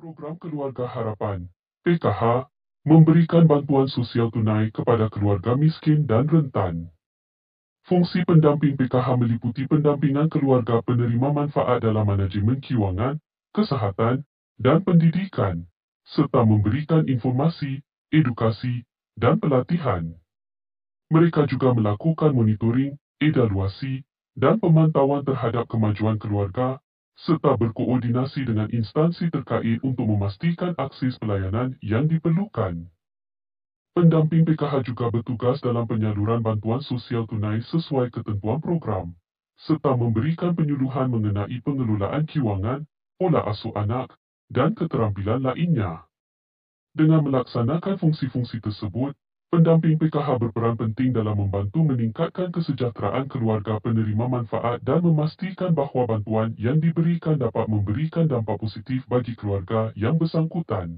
Program Keluarga Harapan (PKH) memberikan bantuan sosial tunai kepada keluarga miskin dan rentan. Fungsi pendamping PKH meliputi pendampingan keluarga penerima manfaat dalam manajemen kewangan, kesihatan dan pendidikan, serta memberikan informasi, edukasi dan pelatihan. Mereka juga melakukan monitoring, evaluasi dan pemantauan terhadap kemajuan keluarga serta berkoordinasi dengan instansi terkait untuk memastikan akses pelayanan yang diperlukan. Pendamping PKH juga bertugas dalam penyaluran bantuan sosial tunai sesuai ketentuan program, serta memberikan penyuluhan mengenai pengelolaan kewangan, pola asuh anak dan keterampilan lainnya. Dengan melaksanakan fungsi-fungsi tersebut, pendamping PKH berperan penting dalam membantu meningkatkan kesejahteraan keluarga penerima manfaat dan memastikan bahawa bantuan yang diberikan dapat memberikan dampak positif bagi keluarga yang bersangkutan.